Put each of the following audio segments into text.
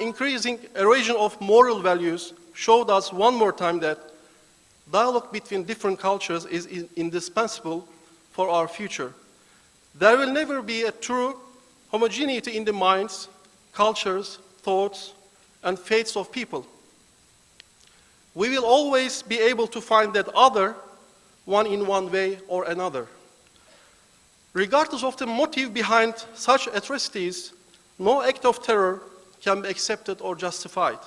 increasing erosion of moral values showed us one more time that dialogue between different cultures is indispensable for our future. There will never be a true homogeneity in the minds, cultures, thoughts, and faiths of people. We will always be able to find that other one in one way or another. Regardless of the motive behind such atrocities, no act of terror can be accepted or justified.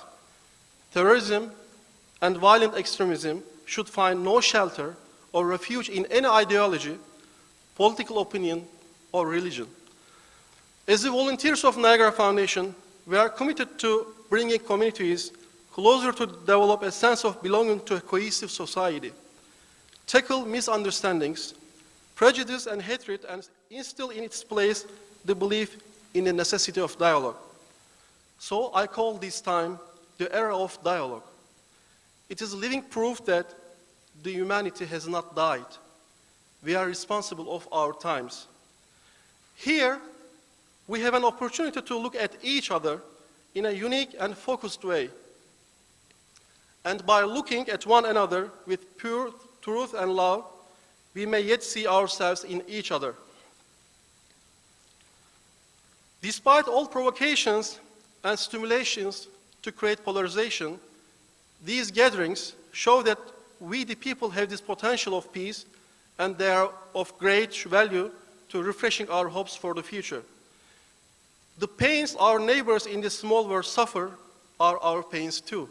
Terrorism and violent extremism should find no shelter or refuge in any ideology, political opinion, or religion. As the volunteers of Niagara Foundation, we are committed to bringing communities closer to develop a sense of belonging to a cohesive society, tackle misunderstandings, prejudice, and hatred, and instill in its place the belief in the necessity of dialogue. So I call this time the era of dialogue. It is living proof that the humanity has not died. We are responsible of our times. Here, we have an opportunity to look at each other in a unique and focused way. And by looking at one another with pure truth and love, we may yet see ourselves in each other. Despite all provocations and stimulations to create polarization, these gatherings show that we, the people, have this potential of peace, and they are of great value to refreshing our hopes for the future. The pains our neighbors in this small world suffer are our pains too.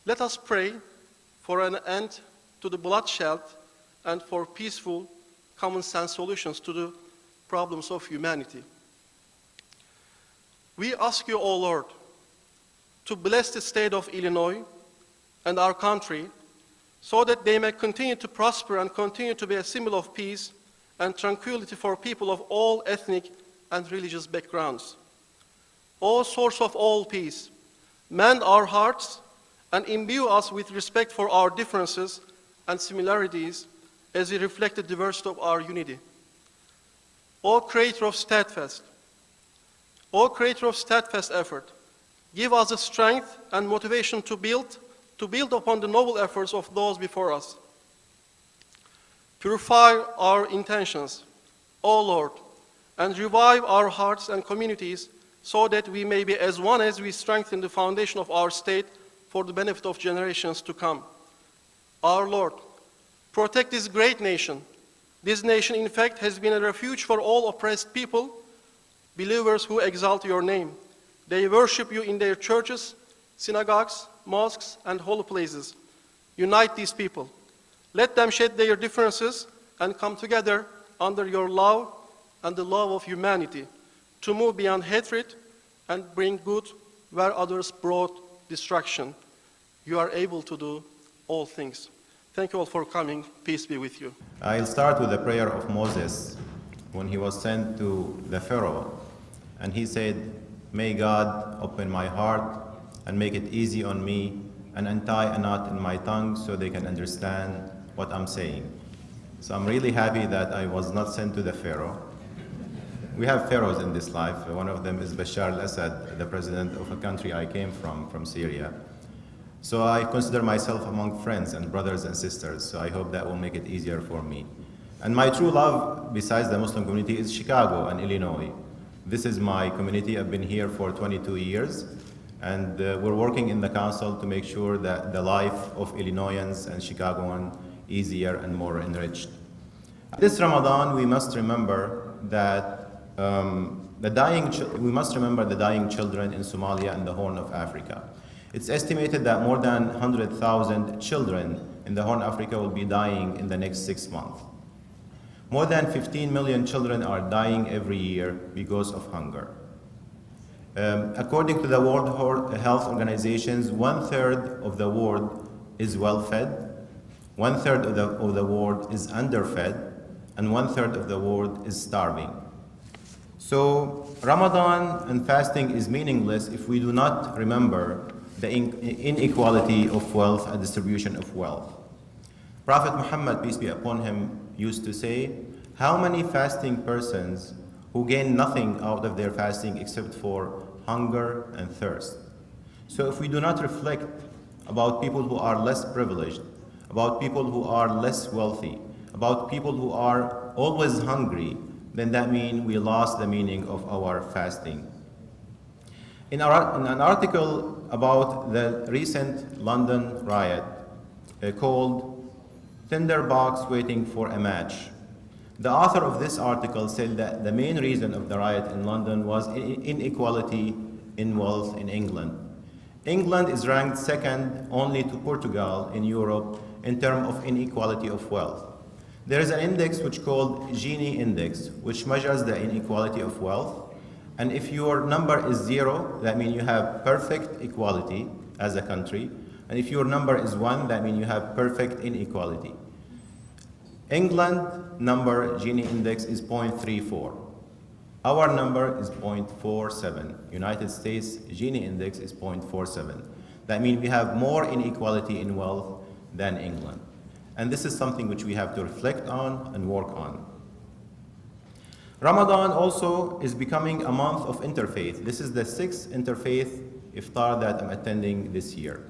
Let us pray for an end to the bloodshed and for peaceful, common sense solutions to the problems of humanity. We ask you, O Lord, to bless the state of Illinois and our country so that they may continue to prosper and continue to be a symbol of peace and tranquility for people of all ethnic and religious backgrounds. O source of all peace, mend our hearts and imbue us with respect for our differences and similarities as we reflect the diversity of our unity. O Creator of steadfast effort, give us the strength and motivation to build upon the noble efforts of those before us. Purify our intentions, O Lord, and revive our hearts and communities so that we may be as one as we strengthen the foundation of our state for the benefit of generations to come. Our Lord, protect this great nation. This nation, in fact, has been a refuge for all oppressed people, believers who exalt your name. They worship you in their churches, synagogues, mosques, and holy places. Unite these people. Let them shed their differences and come together under your love and the love of humanity to move beyond hatred and bring good where others brought destruction. You are able to do all things. Thank you all for coming. Peace be with you. I'll start with the prayer of Moses when he was sent to the Pharaoh. And he said, "May God open my heart and make it easy on me and untie a knot in my tongue so they can understand what I'm saying." So I'm really happy that I was not sent to the Pharaoh. We have pharaohs in this life. One of them is Bashar al-Assad, the president of a country I came from Syria. So I consider myself among friends and brothers and sisters, so I hope that will make it easier for me. And my true love, besides the Muslim community, is Chicago and Illinois. This is my community. I've been here for 22 years, and we're working in the council to make sure that the life of Illinoisans and Chicagoans is easier and more enriched. This Ramadan, we must remember that the dying children in Somalia and the Horn of Africa. It's estimated that more than 100,000 children in the Horn of Africa will be dying in the next 6 months. More than 15 million children are dying every year because of hunger. According to the World Health Organizations, 1/3 of the world is well-fed, 1/3 of the world is underfed, and 1/3 of the world is starving. So Ramadan and fasting is meaningless if we do not remember the inequality of wealth and distribution of wealth. Prophet Muhammad, peace be upon him, used to say, "How many fasting persons who gain nothing out of their fasting except for hunger, and thirst. So if we do not reflect about people who are less privileged, about people who are less wealthy, about people who are always hungry, then that means we lost the meaning of our fasting. In an article about the recent London riot called "Tinderbox Waiting for a Match," the author of this article said that the main reason of the riot in London was inequality in wealth in England. England is ranked second only to Portugal in Europe in terms of inequality of wealth. There is an index which called Gini index, which measures the inequality of wealth. And if your number is 0, that means you have perfect equality as a country. And if your number is 1, that means you have perfect inequality. England number Gini index is 0.34. Our number is 0.47. United States Gini index is 0.47. That means we have more inequality in wealth than England. And this is something which we have to reflect on and work on. Ramadan also is becoming a month of interfaith. This is the 6th interfaith iftar that I'm attending this year.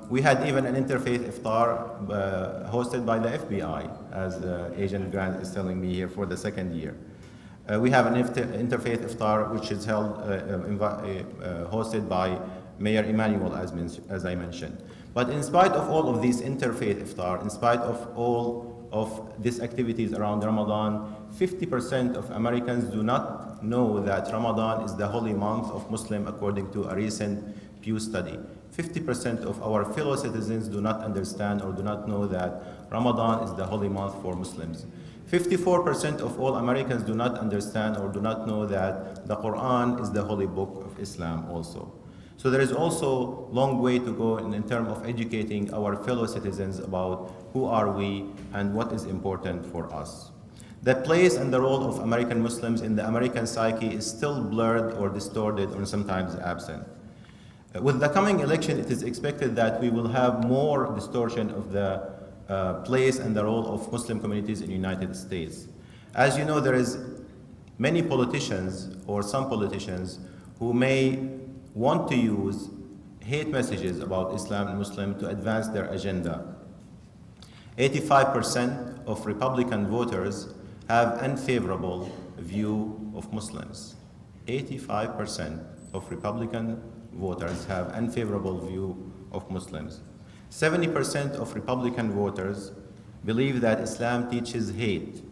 We had even an interfaith iftar hosted by the FBI, as Agent Grant is telling me here, for the 2nd year. We have an interfaith iftar which is held, hosted by Mayor Emmanuel, as I mentioned. But in spite of all of these interfaith iftar, in spite of all of these activities around Ramadan, 50% of Americans do not know that Ramadan is the holy month of Muslim, according to a recent Pew study. 50% of our fellow citizens do not understand or do not know that Ramadan is the holy month for Muslims. 54% of all Americans do not understand or do not know that the Quran is the holy book of Islam also. So there is also a long way to go in terms of educating our fellow citizens about who are we and what is important for us. The place and the role of American Muslims in the American psyche is still blurred or distorted or sometimes absent. With the coming election, it is expected that we will have more distortion of the place and the role of Muslim communities in the United States. As you know, there is many politicians or some politicians who may want to use hate messages about Islam and Muslim to advance their agenda. 85% of Republican voters have unfavorable view of Muslims. 85% of Republican voters have unfavorable view of Muslims. 70% of Republican voters believe that Islam teaches hate,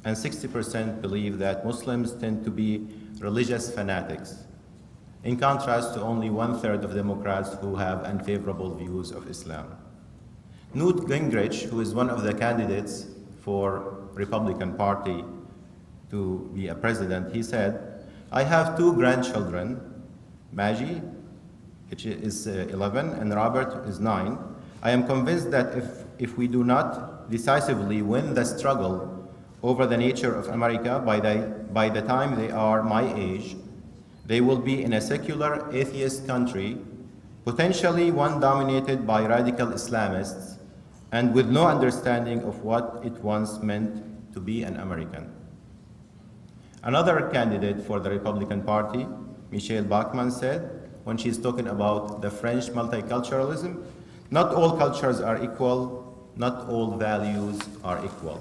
and 60% believe that Muslims tend to be religious fanatics, in contrast to only 1/3 of Democrats who have unfavorable views of Islam. Newt Gingrich, who is one of the candidates for Republican Party to be a president, he said, "I have 2 grandchildren, Maggie, which is 11, and Robert is 9. I am convinced that if we do not decisively win the struggle over the nature of America by the time they are my age, they will be in a secular atheist country, potentially one dominated by radical Islamists, and with no understanding of what it once meant to be an American." Another candidate for the Republican Party, Michelle Bachmann, said, when she's talking about the French multiculturalism, "Not all cultures are equal, not all values are equal."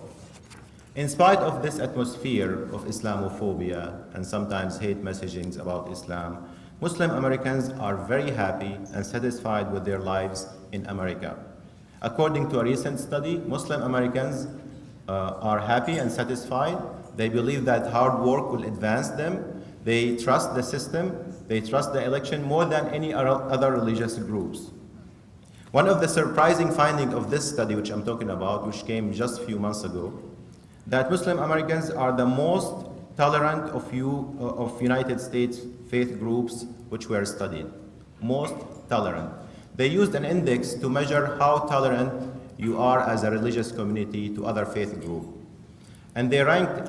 In spite of this atmosphere of Islamophobia and sometimes hate messagings about Islam, Muslim Americans are very happy and satisfied with their lives in America. According to a recent study, Muslim Americans are happy and satisfied. They believe that hard work will advance them. They trust the system. They trust the election more than any other religious groups. One of the surprising findings of this study, which I'm talking about, which came just a few months ago, that Muslim Americans are the most tolerant of United States faith groups which were studied. Most tolerant. They used an index to measure how tolerant you are as a religious community to other faith groups. And they ranked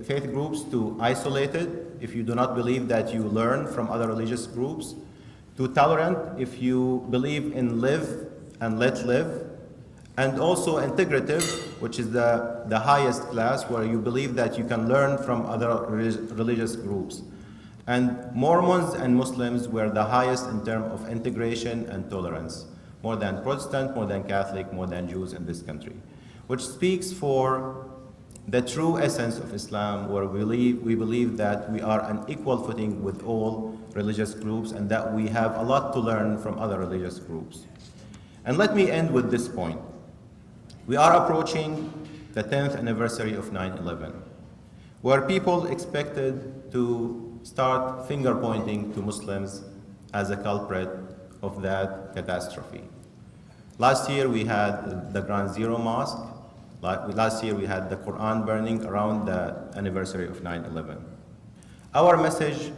faith groups to isolated, if you do not believe that you learn from other religious groups, to tolerant, if you believe in live and let live, and also integrative, which is the highest class, where you believe that you can learn from other religious groups. And Mormons and Muslims were the highest in terms of integration and tolerance, more than Protestant, more than Catholic, more than Jews in this country, which speaks for the true essence of Islam, where we believe that we are on equal footing with all religious groups and that we have a lot to learn from other religious groups. And let me end with this point. We are approaching the 10th anniversary of 9/11, where people expected to start finger pointing to Muslims as a culprit of that catastrophe. Last year we had the Ground Zero Mosque. Last year we had the Quran burning around the anniversary of 9/11. Our message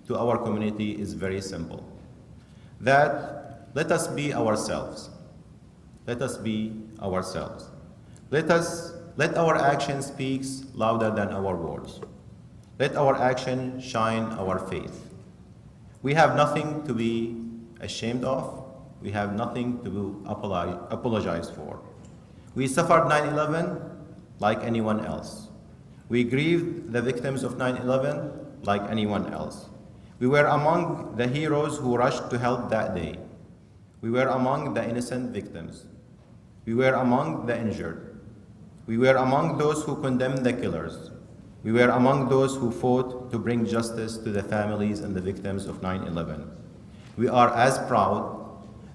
to our community is very simple, that let us be ourselves. Let us be ourselves. Let our action speak louder than our words. Let our action shine our faith. We have nothing to be ashamed of. We have nothing to apologize for. We suffered 9/11 like anyone else. We grieved the victims of 9/11 like anyone else. We were among the heroes who rushed to help that day. We were among the innocent victims. We were among the injured. We were among those who condemned the killers. We were among those who fought to bring justice to the families and the victims of 9/11. We are as proud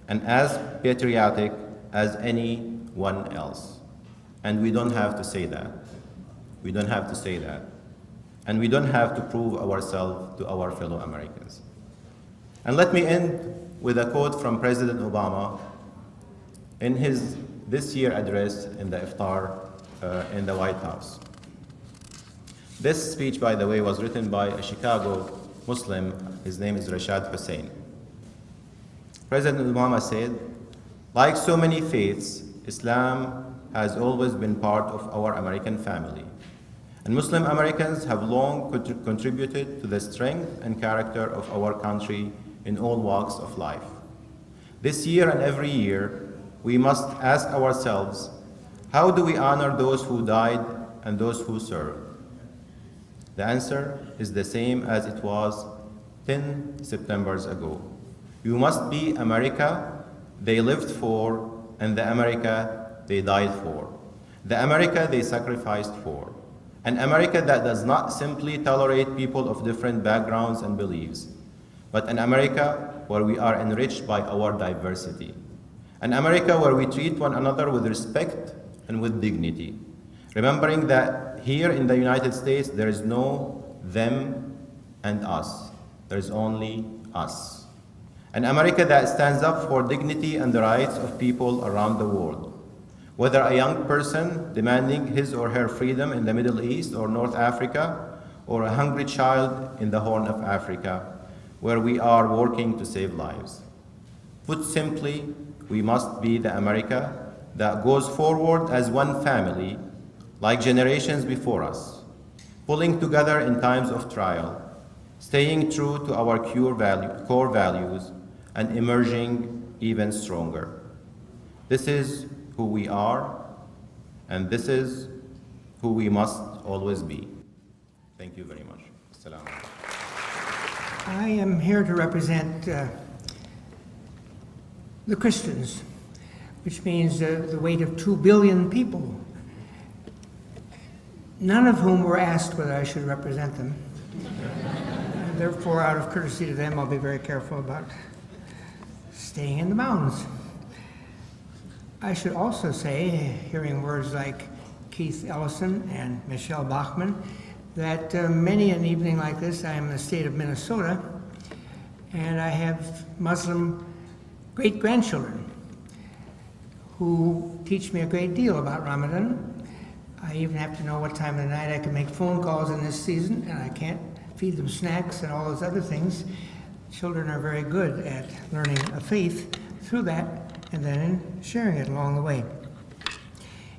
and as patriotic as anyone else. And we don't have to say that. We don't have to say that. And we don't have to prove ourselves to our fellow Americans. And let me end with a quote from President Obama in his this year address in the iftar in the White House. This speech, by the way, was written by a Chicago Muslim. His name is Rashad Hussein. President Obama said, "Like so many faiths, Islam has always been part of our American family. And Muslim Americans have long contributed to the strength and character of our country in all walks of life. This year and every year, we must ask ourselves, how do we honor those who died and those who served? The answer is the same as it was 10 Septembers ago. You must be America they lived for and the America they died for, the America they sacrificed for, an America that does not simply tolerate people of different backgrounds and beliefs, but an America where we are enriched by our diversity, an America where we treat one another with respect and with dignity, remembering that here in the United States there is no them and us, there is only us. An America that stands up for dignity and the rights of people around the world. Whether a young person demanding his or her freedom in the Middle East or North Africa, or a hungry child in the Horn of Africa, where we are working to save lives. Put simply, we must be the America that goes forward as one family, like generations before us, pulling together in times of trial, staying true to our core values, and emerging even stronger. This is who we are, and this is who we must always be. Thank you very much. Assalamu alaikum. I am here to represent the Christians, which means the weight of 2 billion people, none of whom were asked whether I should represent them. Therefore, out of courtesy to them, I'll be very careful about staying in the bounds. I should also say, hearing words like Keith Ellison and Michelle Bachman, that many an evening like this, I am in the state of Minnesota, and I have Muslim great-grandchildren who teach me a great deal about Ramadan. I even have to know what time of the night I can make phone calls in this season, and I can't feed them snacks and all those other things. Children are very good at learning a faith through that and then in sharing it along the way.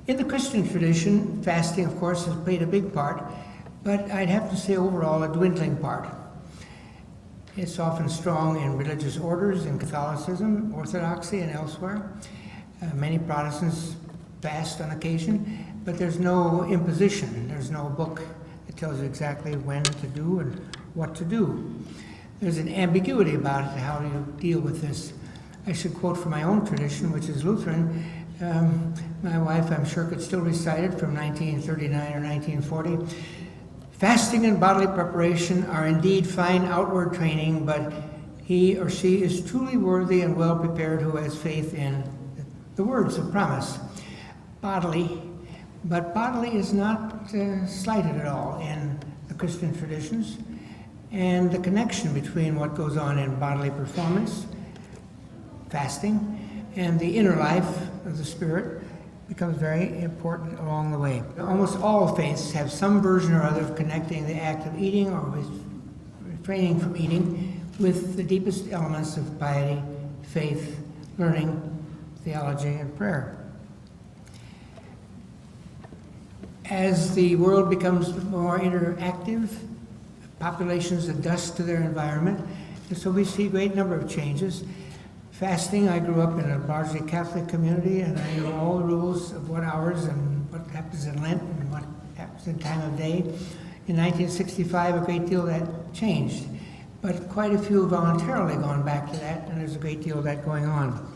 In the Christian tradition, fasting, of course, has played a big part, but I'd have to say overall a dwindling part. It's often strong in religious orders, in Catholicism, Orthodoxy, and elsewhere. Many Protestants fast on occasion, but there's no imposition. There's no book that tells you exactly when to do and what to do. There's an ambiguity about it, how do you deal with this. I should quote from my own tradition, which is Lutheran. My wife, I'm sure, could still recite it from 1939 or 1940. Fasting and bodily preparation are indeed fine outward training, but he or she is truly worthy and well prepared who has faith in the words of promise. Bodily, but bodily is not slighted at all in the Christian traditions, and the connection between what goes on in bodily performance, fasting, and the inner life of the spirit becomes very important along the way. Almost all faiths have some version or other of connecting the act of eating or with refraining from eating with the deepest elements of piety, faith, learning, theology, and prayer. As the world becomes more interactive, populations adjust to their environment, and so we see a great number of changes. Fasting, I grew up in a largely Catholic community, and I knew all the rules of what hours and what happens in Lent and what happens in time of day. In 1965, a great deal of that changed, but quite a few voluntarily gone back to that, and there's a great deal of that going on.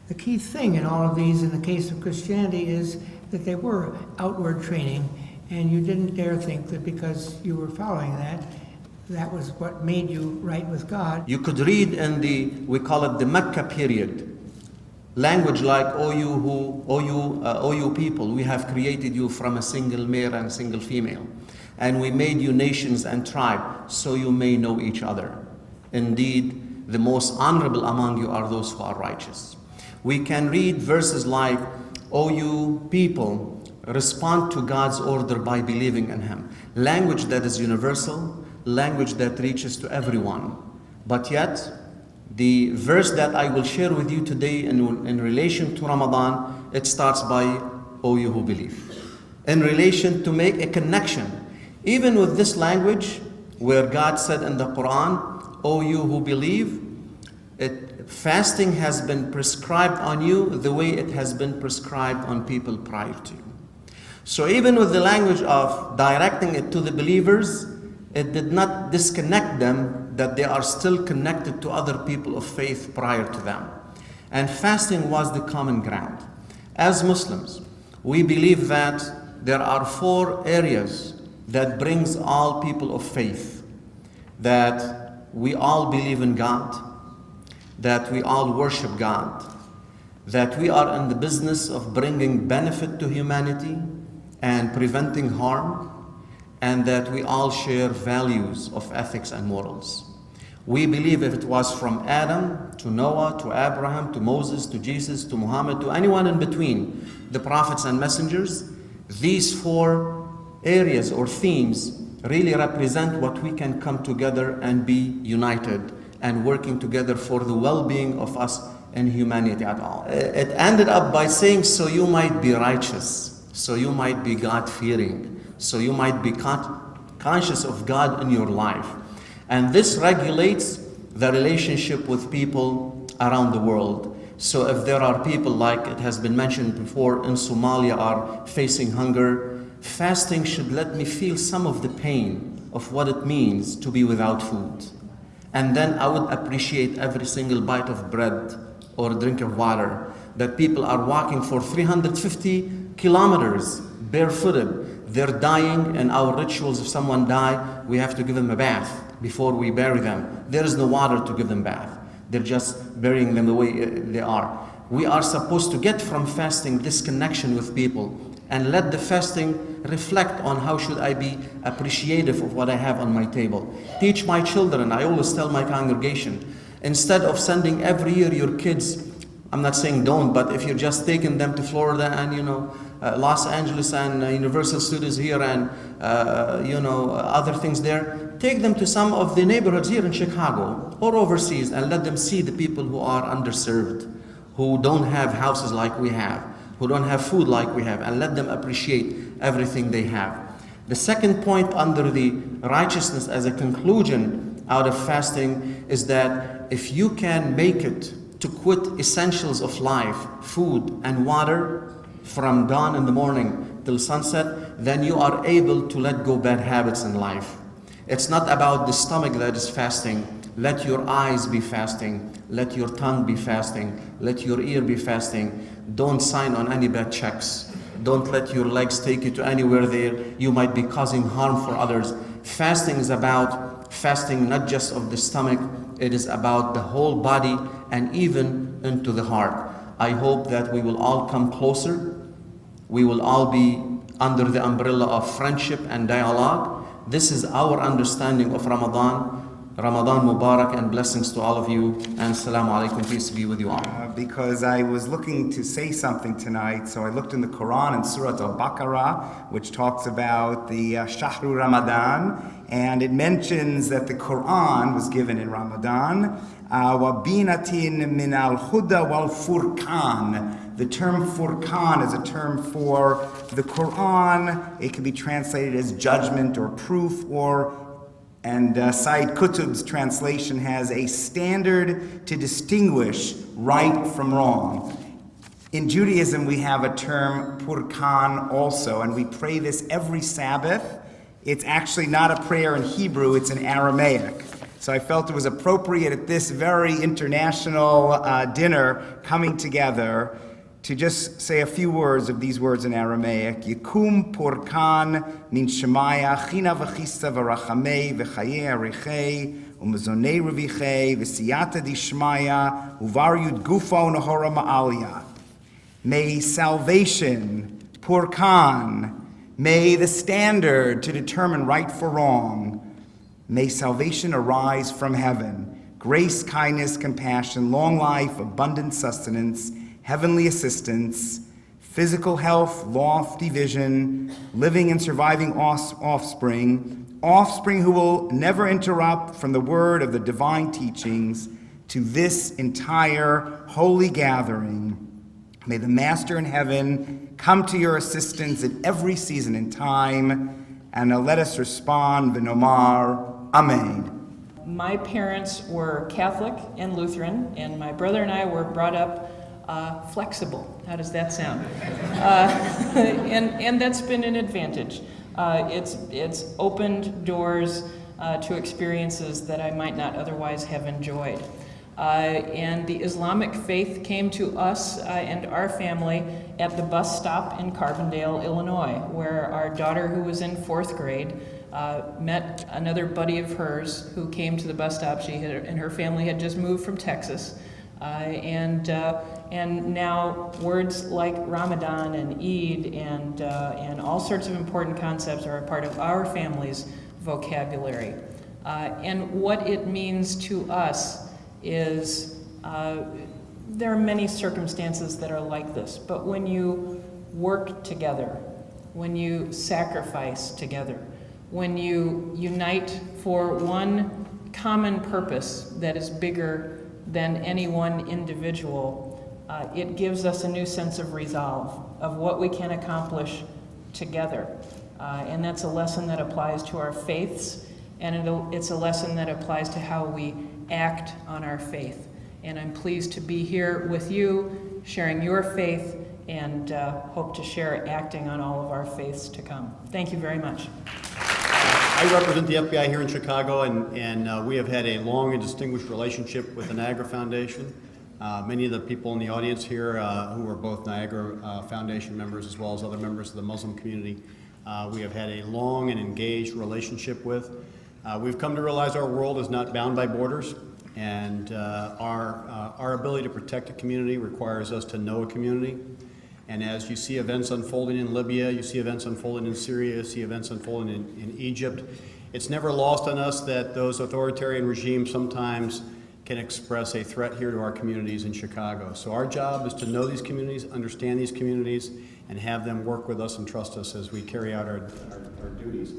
The key thing in all of these, in the case of Christianity, is that they were outward training, and you didn't dare think that because you were following that, that was what made you right with God. You could read in we call it the Mecca period, language like, O you people, we have created you from a single male and a single female, and we made you nations and tribes, so you may know each other. Indeed, the most honorable among you are those who are righteous. We can read verses like, O you people, respond to God's order by believing in Him. Language that is universal, language that reaches to everyone. But yet, the verse that I will share with you today in relation to Ramadan, it starts by, O you who believe. In relation to make a connection, even with this language, where God said in the Quran, O you who believe, fasting has been prescribed on you the way it has been prescribed on people prior to you. So even with the language of directing it to the believers, it did not disconnect them that they are still connected to other people of faith prior to them. And fasting was the common ground. As Muslims, we believe that there are 4 areas that brings all people of faith. That we all believe in God, that we all worship God, that we are in the business of bringing benefit to humanity and preventing harm, and that we all share values of ethics and morals. We believe if it was from Adam to Noah to Abraham to Moses to Jesus to Muhammad to anyone in between, the prophets and messengers, these 4 areas or themes really represent what we can come together and be united and working together for the well-being of us and humanity at all. It ended up by saying, so you might be righteous, so you might be God-fearing, so you might be conscious of God in your life. And this regulates the relationship with people around the world. So if there are people, like it has been mentioned before, in Somalia are facing hunger, fasting should let me feel some of the pain of what it means to be without food. And then I would appreciate every single bite of bread or drink of water, that people are walking for 350 kilometers barefooted. They're dying, and our rituals, if someone dies, we have to give them a bath before we bury them. There is no water to give them bath. They're just burying them the way they are. We are supposed to get from fasting this connection with people and let the fasting reflect on how should I be appreciative of what I have on my table. Teach my children, I always tell my congregation, instead of sending every year your kids, I'm not saying don't, but if you're just taking them to Florida and Los Angeles and Universal Studios here and other things there, take them to some of the neighborhoods here in Chicago or overseas and let them see the people who are underserved, who don't have houses like we have, who don't have food like we have, and let them appreciate everything they have. The second point under the righteousness as a conclusion out of fasting is that if you can make it to quit essentials of life, food and water, from dawn in the morning till sunset, then you are able to let go bad habits in life. It's not about the stomach that is fasting. Let your eyes be fasting. Let your tongue be fasting. Let your ear be fasting. Don't sign on any bad checks. Don't let your legs take you to anywhere there. You might be causing harm for others. Fasting is about fasting not just of the stomach, it is about the whole body and even into the heart. I hope that we will all come closer. We will all be under the umbrella of friendship and dialogue. This is our understanding of Ramadan. Ramadan Mubarak and blessings to all of you. And Assalamu alaikum, peace be with you all. Because I was looking to say something tonight, so I looked in the Quran in Surah Al-Baqarah, which talks about the Shahru Ramadan, and it mentions that the Quran was given in Ramadan. وَبِينَةٍ مِنَ الْهُدَى وَالْفُرْقَانِ. The term Furqan is a term for the Quran. It can be translated as judgment or proof, and Said Qutb's translation has a standard to distinguish right from wrong. In Judaism, we have a term Furqan also, and we pray this every Sabbath. It's actually not a prayer in Hebrew, it's in Aramaic. So I felt it was appropriate at this very international dinner coming together to just say a few words of these words in Aramaic. Yikum Purkan min Shemaya China v'chista v'rachamei v'chayei arichei u'mezonei revichei v'siyata dishmaya uvar yud gufo nahora ma'alya. May salvation, Purkan, may the standard to determine right for wrong, may salvation arise from heaven. Grace, kindness, compassion, long life, abundant sustenance, heavenly assistance, physical health, lofty vision, living and surviving offspring who will never interrupt from the word of the divine teachings to this entire holy gathering. May the Master in heaven come to your assistance at every season and time, and let us respond, v'nomar, Amen. My parents were Catholic and Lutheran, and my brother and I were brought up flexible. How does that sound? And that's been an advantage. It's opened doors to experiences that I might not otherwise have enjoyed. And the Islamic faith came to us and our family at the bus stop in Carbondale, Illinois, where our daughter, who was in 4th grade, met another buddy of hers who came to the bus stop. She and her family had just moved from Texas. And now words like Ramadan and Eid and all sorts of important concepts are a part of our family's vocabulary. And what it means to us is there are many circumstances that are like this, but when you work together, when you sacrifice together, when you unite for one common purpose that is bigger than any one individual, it gives us a new sense of resolve, of what we can accomplish together. And that's a lesson that applies to our faiths, and it's a lesson that applies to how we act on our faith. And I'm pleased to be here with you, sharing your faith, and hope to share acting on all of our faiths to come. Thank you very much. I represent the FBI here in Chicago, and we have had a long and distinguished relationship with the Niagara Foundation. Many of the people in the audience here who are both Niagara Foundation members as well as other members of the Muslim community, we have had a long and engaged relationship with. We've come to realize our world is not bound by borders, and our ability to protect a community requires us to know a community. And as you see events unfolding in Libya, you see events unfolding in Syria, you see events unfolding in Egypt, it's never lost on us that those authoritarian regimes sometimes can express a threat here to our communities in Chicago. So our job is to know these communities, understand these communities, and have them work with us and trust us as we carry out our duties.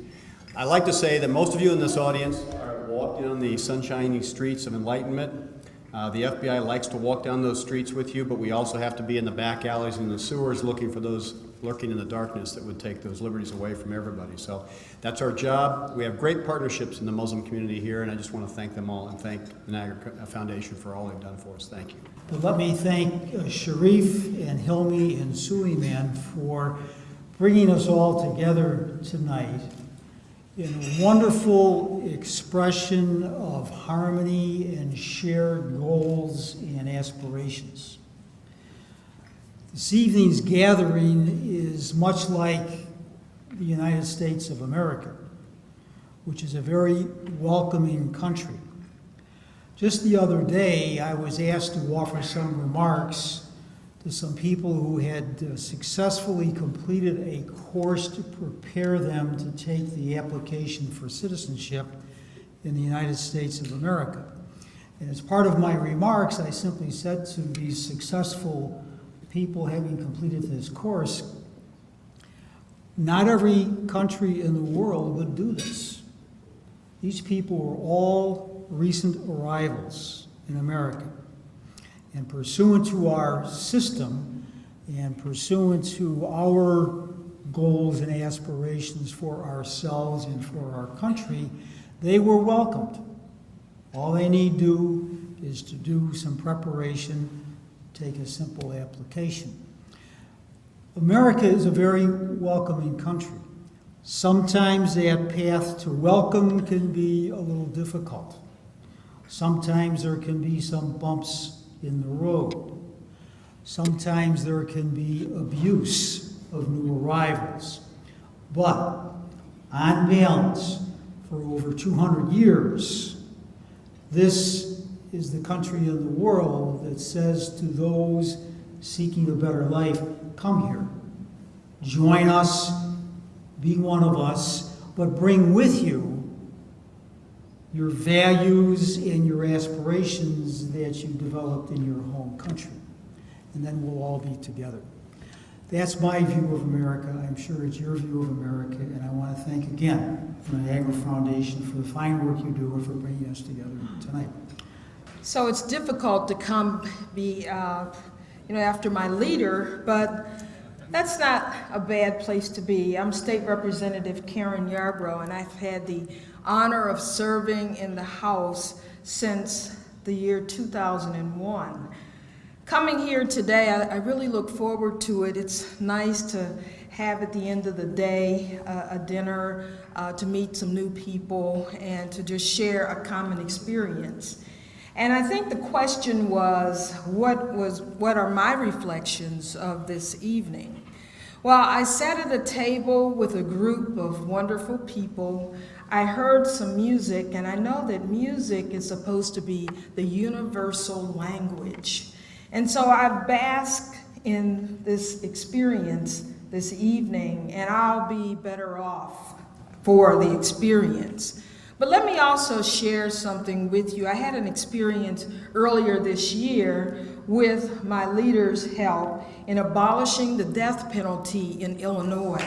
I like to say that most of you in this audience are walking on the sunshiny streets of enlightenment. The FBI likes to walk down those streets with you, but we also have to be in the back alleys and the sewers looking for those lurking in the darkness that would take those liberties away from everybody. So that's our job. We have great partnerships in the Muslim community here, and I just want to thank them all and thank the Niagara Foundation for all they've done for us. Thank you. But let me thank Sharif and Hilmi and Suleiman for bringing us all together tonight in a wonderful expression of harmony and shared goals and aspirations. This evening's gathering is much like the United States of America, which is a very welcoming country. Just the other day, I was asked to offer some remarks to some people who had successfully completed a course to prepare them to take the application for citizenship in the United States of America. And as part of my remarks, I simply said to these successful people having completed this course, not every country in the world would do this. These people were all recent arrivals in America. And pursuant to our system and pursuant to our goals and aspirations for ourselves and for our country, they were welcomed. All they need do is to do some preparation, take a simple application. America is a very welcoming country. Sometimes that path to welcome can be a little difficult. Sometimes there can be some bumps in the road. Sometimes there can be abuse of new arrivals. But on balance, for over 200 years, this is the country in the world that says to those seeking a better life, come here, join us, be one of us, but bring with you your values and your aspirations that you developed in your home country. And then we'll all be together. That's my view of America. I'm sure it's your view of America. And I want to thank again the Niagara Foundation for the fine work you do and for bringing us together tonight. So it's difficult to come be, after my leader, but that's not a bad place to be. I'm State Representative Karen Yarbrough, and I've had the honor of serving in the House since the year 2001. Coming here today, I really look forward to it. It's nice to have at the end of the day a dinner, to meet some new people, and to just share a common experience. And I think the question was, what are my reflections of this evening? Well, I sat at a table with a group of wonderful people. I heard some music, and I know that music is supposed to be the universal language. And so I bask in this experience this evening, and I'll be better off for the experience. But let me also share something with you. I had an experience earlier this year with my leader's help in abolishing the death penalty in Illinois.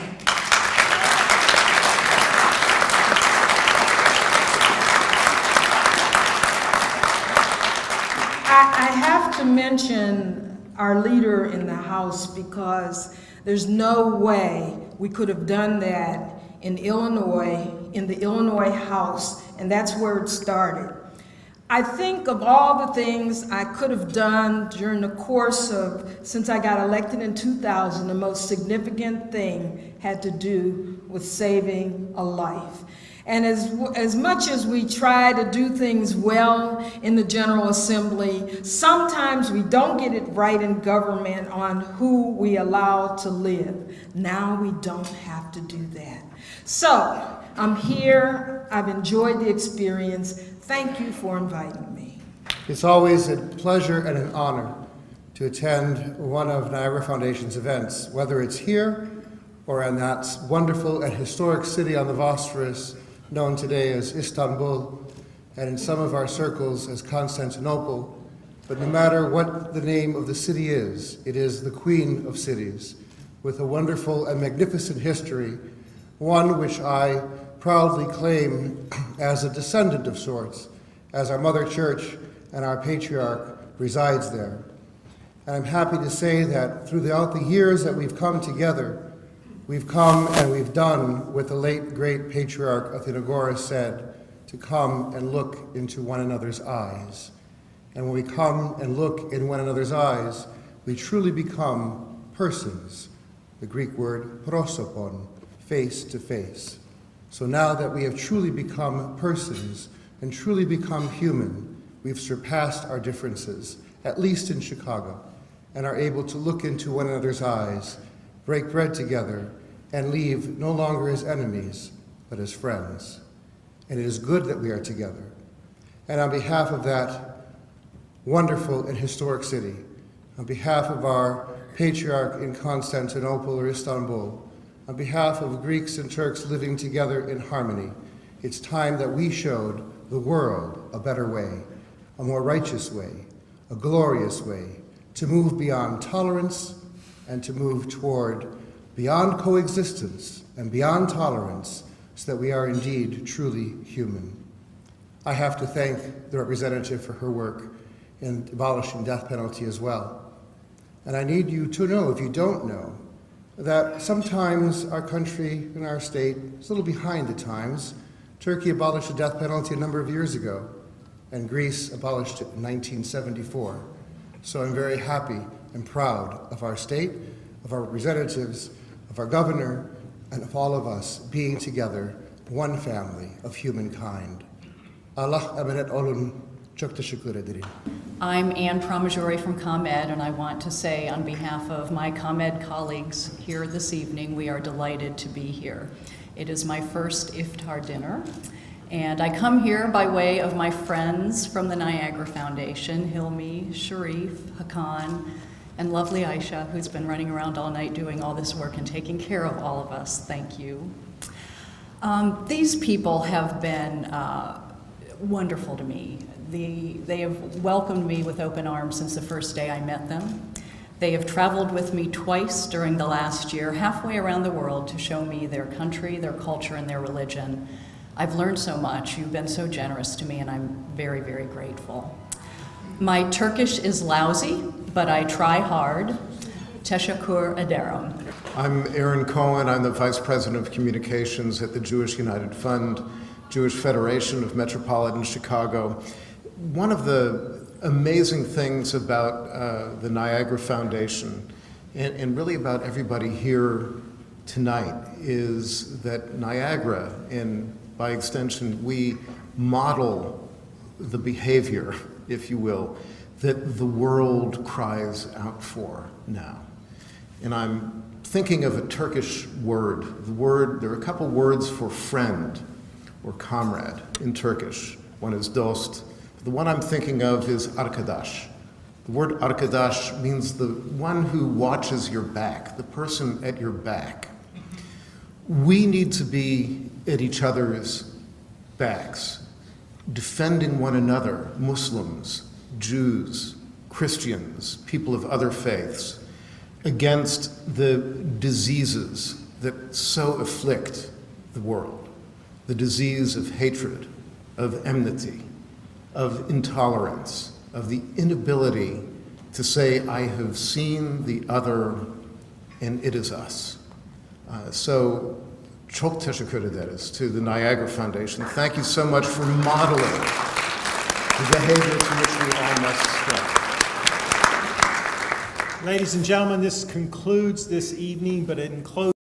I have to mention our leader in the House because there's no way we could have done that in Illinois, in the Illinois House, and that's where it started. I think of all the things I could have done during the course of, since I got elected in 2000, the most significant thing had to do with saving a life. And as much as we try to do things well in the General Assembly, sometimes we don't get it right in government on who we allow to live. Now we don't have to do that. So, I'm here, I've enjoyed the experience. Thank you for inviting me. It's always a pleasure and an honor to attend one of Niagara Foundation's events, whether it's here or in that wonderful and historic city on the Bosphorus known today as Istanbul, and in some of our circles as Constantinople. But no matter what the name of the city is, it is the Queen of Cities, with a wonderful and magnificent history, one which I proudly claim as a descendant of sorts, as our mother church and our patriarch resides there. And I'm happy to say that throughout the years that we've come together, we've come and we've done what the late great patriarch Athenagoras said, to come and look into one another's eyes. And when we come and look in one another's eyes, we truly become persons, the Greek word prosopon, face to face. So now that we have truly become persons and truly become human, we've surpassed our differences, at least in Chicago, and are able to look into one another's eyes, break bread together, and leave no longer as enemies, but as friends. And it is good that we are together. And on behalf of that wonderful and historic city, on behalf of our patriarch in Constantinople or Istanbul, on behalf of Greeks and Turks living together in harmony, it's time that we showed the world a better way, a more righteous way, a glorious way, to move beyond tolerance and to move toward beyond coexistence and beyond tolerance, so that we are indeed truly human. I have to thank the representative for her work in abolishing death penalty as well. And I need you to know, if you don't know, that sometimes our country and our state is a little behind the times. Turkey abolished the death penalty a number of years ago, and Greece abolished it in 1974. So I'm very happy and proud of our state, of our representatives, of our governor, and of all of us being together, one family of humankind. Allah emanet olun. Çok teşekkür ederim. I'm Ann Pramajori from ComEd, and I want to say on behalf of my ComEd colleagues here this evening, we are delighted to be here. It is my first iftar dinner, and I come here by way of my friends from the Niagara Foundation, Hilmi, Sharif, Hakan, and lovely Aisha, who's been running around all night doing all this work and taking care of all of us. Thank you. These people have been wonderful to me. They have welcomed me with open arms since the first day I met them. They have traveled with me twice during the last year, halfway around the world, to show me their country, their culture, and their religion. I've learned so much. You've been so generous to me, and I'm very, very grateful. My Turkish is lousy, but I try hard. Teşekkür ederim. I'm Aaron Cohen. I'm the Vice President of Communications at the Jewish United Fund, Jewish Federation of Metropolitan Chicago. One of the amazing things about the Niagara Foundation, and really about everybody here tonight, is that Niagara, and by extension, we model the behavior, if you will, that the world cries out for now. And I'm thinking of a Turkish word. There are a couple words for friend or comrade in Turkish. One is dost. The one I'm thinking of is arkadaş. The word arkadaş means the one who watches your back, the person at your back. We need to be at each other's backs, defending one another, Muslims, Jews, Christians, people of other faiths, against the diseases that so afflict the world. The disease of hatred, of enmity, of intolerance, of the inability to say, I have seen the other and it is us. So, çok teşekkür ederiz to the Niagara Foundation. Thank you so much for modeling the behavior to which we all must strive. Ladies and gentlemen, this concludes this evening, but in closing,